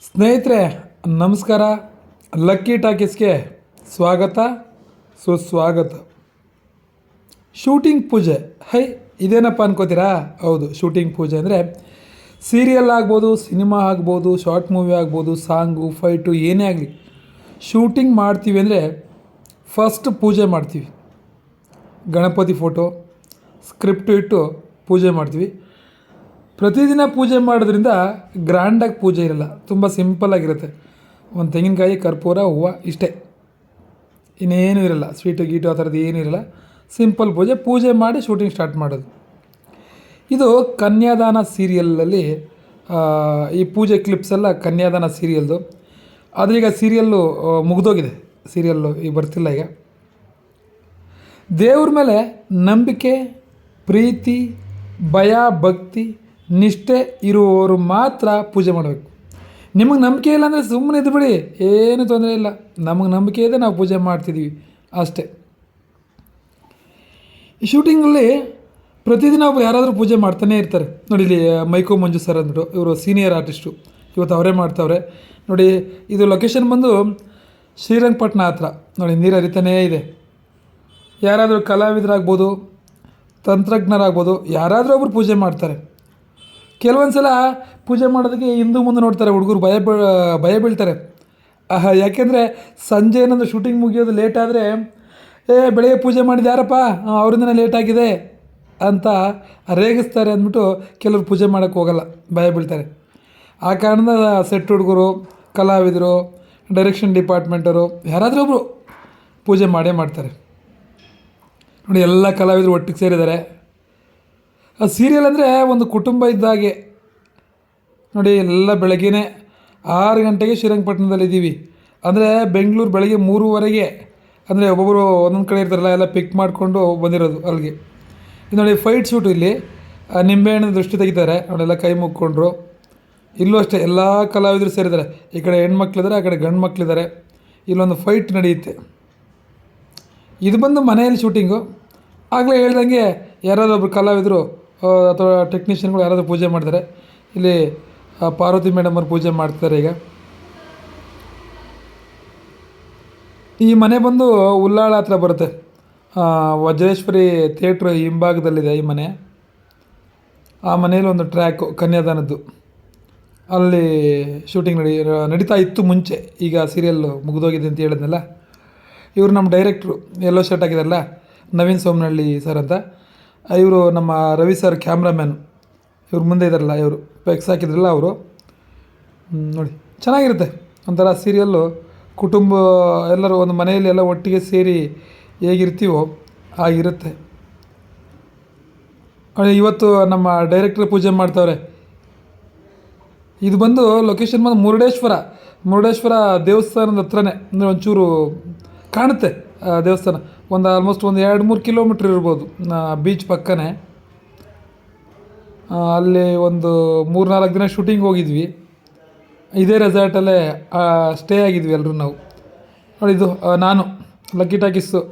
ಸ್ನೇಹಿತರೆ ನಮಸ್ಕಾರ. ಲಕ್ಕಿ ಟಾಕೀಸ್ಗೆ ಸ್ವಾಗತ ಸುಸ್ವಾಗತ. ಶೂಟಿಂಗ್ ಪೂಜೆ ಇದೇನಪ್ಪ ಅನ್ಕೋತೀರಾ? ಹೌದು, ಶೂಟಿಂಗ್ ಪೂಜೆ ಅಂದರೆ ಸೀರಿಯಲ್ ಆಗ್ಬೋದು, ಸಿನಿಮಾ ಆಗ್ಬೋದು, ಶಾರ್ಟ್ ಮೂವಿ ಆಗ್ಬೋದು, ಸಾಂಗು, ಫೈಟು ಏನೇ ಆಗಲಿ ಶೂಟಿಂಗ್ ಮಾಡ್ತೀವಿ ಅಂದರೆ ಫಸ್ಟ್ ಪೂಜೆ ಮಾಡ್ತೀವಿ. ಗಣಪತಿ ಫೋಟೋ ಸ್ಕ್ರಿಪ್ಟು ಇಟ್ಟು ಪೂಜೆ ಮಾಡ್ತೀವಿ. ಪ್ರತಿದಿನ ಪೂಜೆ ಮಾಡೋದ್ರಿಂದ ಗ್ರ್ಯಾಂಡಾಗಿ ಪೂಜೆ ಇರಲ್ಲ, ತುಂಬ ಸಿಂಪಲ್ಲಾಗಿರುತ್ತೆ. ಒಂದು ತೆಂಗಿನಕಾಯಿ, ಕರ್ಪೂರ, ಹೂವು ಇಷ್ಟೇ, ಇನ್ನೇನು ಇರಲ್ಲ. ಸ್ವೀಟು ಗೀಟು ಆ ಥರದ್ದು ಏನೂ ಇರಲ್ಲ. ಸಿಂಪಲ್ ಪೂಜೆ ಮಾಡಿ ಶೂಟಿಂಗ್ ಸ್ಟಾರ್ಟ್ ಮಾಡೋದು. ಇದು ಕನ್ಯಾದಾನ ಸೀರಿಯಲಲ್ಲಿ ಈ ಪೂಜೆ ಕ್ಲಿಪ್ಸ್ ಎಲ್ಲ ಕನ್ಯಾದಾನ ಸೀರಿಯಲ್ದು. ಆದರೆ ಈಗ ಸೀರಿಯಲ್ಲು ಮುಗಿದೋಗಿದೆ, ಸೀರಿಯಲ್ಲು ಈಗ ಬರ್ತಿಲ್ಲ. ಈಗ ದೇವ್ರ ಮೇಲೆ ನಂಬಿಕೆ, ಪ್ರೀತಿ, ಭಯ, ಭಕ್ತಿ, ನಿಷ್ಠೆ ಇರುವವರು ಮಾತ್ರ ಪೂಜೆ ಮಾಡಬೇಕು. ನಿಮಗೆ ನಂಬಿಕೆ ಇಲ್ಲ ಅಂದರೆ ಸುಮ್ಮನೆ ಇದ್ದುಬಿಡಿ, ಏನೂ ತೊಂದರೆ ಇಲ್ಲ. ನಮಗೆ ನಂಬಿಕೆ ಇದೆ, ನಾವು ಪೂಜೆ ಮಾಡ್ತಿದ್ದೀವಿ ಅಷ್ಟೇ. ಈ ಶೂಟಿಂಗಲ್ಲಿ ಪ್ರತಿದಿನ ಒಬ್ರು ಯಾರಾದರೂ ಪೂಜೆ ಮಾಡ್ತಾನೇ ಇರ್ತಾರೆ. ನೋಡಿ, ಇಲ್ಲಿ ಮೈಕೋ ಮಂಜು ಸರ್ ಅಂದ್ಬಿಟ್ಟು ಇವರು ಸೀನಿಯರ್ ಆರ್ಟಿಸ್ಟು, ಇವತ್ತು ಅವರೇ ಮಾಡ್ತಾವ್ರೆ. ನೋಡಿ, ಇದು ಲೊಕೇಶನ್ ಬಂದು ಶ್ರೀರಂಗಪಟ್ಟಣ ಹತ್ರ. ನೋಡಿ, ನೀರು ಹರಿತಾನೇ ಇದೆ. ಯಾರಾದರೂ ಕಲಾವಿದರಾಗ್ಬೋದು, ತಂತ್ರಜ್ಞರಾಗ್ಬೋದು, ಯಾರಾದರೂ ಒಬ್ರು ಪೂಜೆ ಮಾಡ್ತಾರೆ. ಕೆಲವೊಂದು ಸಲ ಪೂಜೆ ಮಾಡೋದಕ್ಕೆ ಹಿಂದೆ ಮುಂದೆ ನೋಡ್ತಾರೆ ಹುಡುಗರು, ಭಯ ಬೀಳ್ತಾರೆ. ಯಾಕೆಂದರೆ ಸಂಜೆ ಏನಾದರೂ ಶೂಟಿಂಗ್ ಮುಗಿಯೋದು ಲೇಟ್ ಆದರೆ, ಬೆಳಗ್ಗೆ ಪೂಜೆ ಮಾಡಿದ್ದು ಯಾರಪ್ಪ, ಅವರಿಂದನೇ ಲೇಟ್ ಆಗಿದೆ ಅಂತ ರೇಗಿಸ್ತಾರೆ ಅಂದ್ಬಿಟ್ಟು ಕೆಲವರು ಪೂಜೆ ಮಾಡೋಕ್ಕೆ ಹೋಗಲ್ಲ, ಭಯ ಬೀಳ್ತಾರೆ. ಆ ಕಾರಣದ ಸೆಟ್ ಹುಡುಗರು, ಕಲಾವಿದರು, ಡೈರೆಕ್ಷನ್ ಡಿಪಾರ್ಟ್ಮೆಂಟವರು ಯಾರಾದರೂ ಒಬ್ಬರು ಪೂಜೆ ಮಾಡೇ ಮಾಡ್ತಾರೆ. ನೋಡಿ, ಎಲ್ಲ ಕಲಾವಿದರು ಒಟ್ಟಿಗೆ ಸೇರಿದ್ದಾರೆ. ಸೀರಿಯಲ್ ಅಂದರೆ ಒಂದು ಕುಟುಂಬ ಇದ್ದಾಗೆ. ನೋಡಿ, ಎಲ್ಲ ಬೆಳಗ್ಗೆನೇ 6 ಗಂಟೆಗೆ ಶ್ರೀರಂಗಪಟ್ಟಣದಲ್ಲಿದ್ದೀವಿ. ಅಂದರೆ ಬೆಂಗಳೂರು ಬೆಳಗ್ಗೆ 3:15, ಅಂದರೆ ಒಬ್ಬೊಬ್ಬರು ಒಂದೊಂದು ಕಡೆ ಇರ್ತಾರಲ್ಲ, ಎಲ್ಲ ಪಿಕ್ ಮಾಡಿಕೊಂಡು ಬಂದಿರೋದು ಅಲ್ಲಿಗೆ. ಇದು ನೋಡಿ, ಫೈಟ್ ಶೂಟು. ಇಲ್ಲಿ ನಿಂಬೆಹಣ್ಣಿನ ದೃಷ್ಟಿ ತೆಗಿತಾರೆ. ಅವರೆಲ್ಲ ಕೈ ಮುಕ್ಕೊಂಡ್ರು. ಇಲ್ಲೂ ಅಷ್ಟೇ, ಎಲ್ಲ ಕಲಾವಿದರು ಸೇರಿದ್ದಾರೆ. ಈ ಕಡೆ ಹೆಣ್ಮಕ್ಳಿದ್ದಾರೆ, ಆ ಕಡೆ ಗಂಡು ಮಕ್ಕಳಿದ್ದಾರೆ. ಇಲ್ಲೊಂದು ಫೈಟ್ ನಡೆಯುತ್ತೆ. ಇದು ಬಂದು ಮನೆಯಲ್ಲಿ ಶೂಟಿಂಗು. ಆಗಲೇ ಹೇಳ್ದಂಗೆ ಯಾರಾದರೂ ಒಬ್ಬರು ಕಲಾವಿದರು ಅಥವಾ ಟೆಕ್ನಿಷಿಯನ್ಗಳು ಯಾರಾದರೂ ಪೂಜೆ ಮಾಡ್ತಾರೆ. ಇಲ್ಲಿ ಪಾರ್ವತಿ ಮೇಡಮ್ ಅವ್ರು ಪೂಜೆ ಮಾಡ್ತಾರೆ. ಈಗ ಈ ಮನೆ ಬಂದು ಉಲ್ಲಾಳ ಹತ್ರ ಬರುತ್ತೆ. ವಜ್ರೇಶ್ವರಿ ಥಿಯೇಟ್ರ್ ಹಿಂಭಾಗದಲ್ಲಿದೆ ಈ ಮನೆ. ಆ ಮನೇಲಿ ಒಂದು ಟ್ರ್ಯಾಕು ಕನ್ಯಾದಾನದ್ದು, ಅಲ್ಲಿ ಶೂಟಿಂಗ್ ನಡೀತಾ ಇತ್ತು ಮುಂಚೆ. ಈಗ ಸೀರಿಯಲ್ಲು ಮುಗಿದೋಗಿದೆ ಅಂತ ಹೇಳಿದ್ನಲ್ಲ. ಇವರು ನಮ್ಮ ಡೈರೆಕ್ಟ್ರು, ಎಲ್ಲೋ ಶರ್ಟ್ ಹಾಕಿದಾರಲ್ಲ, ನವೀನ್ ಸೋಮನಹಳ್ಳಿ ಸರ್ ಅಂತ. ಇವರು ನಮ್ಮ ರವಿ ಸರ್ ಕ್ಯಾಮ್ರಾಮ್ಯಾನ್. ಇವ್ರು ಮುಂದೆ ಇದ್ದಾರಲ್ಲ, ಇವರು ಪೆಕ್ಸ್ ಹಾಕಿದ್ರಲ್ಲ ಅವರು. ನೋಡಿ, ಚೆನ್ನಾಗಿರುತ್ತೆ ಒಂಥರ ಸೀರಿಯಲ್ಲು. ಕುಟುಂಬ ಎಲ್ಲರೂ ಒಂದು ಮನೆಯಲ್ಲಿ ಎಲ್ಲ ಒಟ್ಟಿಗೆ ಸೇರಿ ಹೇಗಿರ್ತೀವೋ ಆಗಿರುತ್ತೆ. ಇವತ್ತು ನಮ್ಮ ಡೈರೆಕ್ಟ್ರ್ ಪೂಜೆ ಮಾಡ್ತವ್ರೆ. ಇದು ಬಂದು ಲೊಕೇಶನ್ ಬಂದು ಮುರುಡೇಶ್ವರ ದೇವಸ್ಥಾನದ ಹತ್ರನೇ. ಅಂದರೆ ಒಂಚೂರು ಕಾಣುತ್ತೆ ದೇವಸ್ಥಾನ. ಒಂದು ಆಲ್ಮೋಸ್ಟ್ ಒಂದು 2-3 ಕಿಲೋಮೀಟ್ರ್ ಇರ್ಬೋದು, ಬೀಚ್ ಪಕ್ಕನೇ. ಅಲ್ಲಿ ಒಂದು 3-4 ದಿನ ಶೂಟಿಂಗ್ ಹೋಗಿದ್ವಿ. ಇದೇ ರೆಸಾರ್ಟಲ್ಲೇ ಸ್ಟೇ ಆಗಿದ್ವಿ ಎಲ್ಲರೂ ನಾವು. ನೋಡಿ, ಇದು ನಾನು ಲಕ್ಕಿ ಟಾಕೀಸು.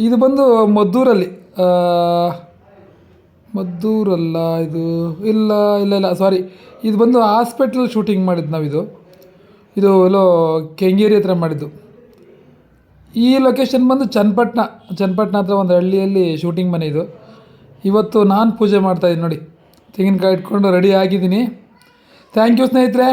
ಇದು ಬಂದು ಮದ್ದೂರಲ್ಲಿ. ಮದ್ದೂರಲ್ಲ ಇದು, ಇಲ್ಲ ಸಾರಿ, ಇದು ಬಂದು ಹಾಸ್ಪಿಟ್ಲಲ್ಲಿ ಶೂಟಿಂಗ್ ಮಾಡಿದ್ದು ನಾವು. ಇದು ಎಲ್ಲೋ ಕೆಂಗೇರಿ ಹತ್ರ ಮಾಡಿದ್ದು. ಈ ಲೊಕೇಶನ್ ಬಂದು ಚನ್ನಪಟ್ಟಣ ಹತ್ರ ಒಂದು ಹಳ್ಳಿಯಲ್ಲಿ ಶೂಟಿಂಗ್ ಮನೆ ಇದು. ಇವತ್ತು ನಾನು ಪೂಜೆ ಮಾಡ್ತಾಯಿದ್ದೀನಿ. ನೋಡಿ, ತೆಂಗಿನಕಾಯಿ ಇಟ್ಕೊಂಡು ರೆಡಿ ಆಗಿದ್ದೀನಿ. ಥ್ಯಾಂಕ್ ಯು ಸ್ನೇಹಿತರೆ.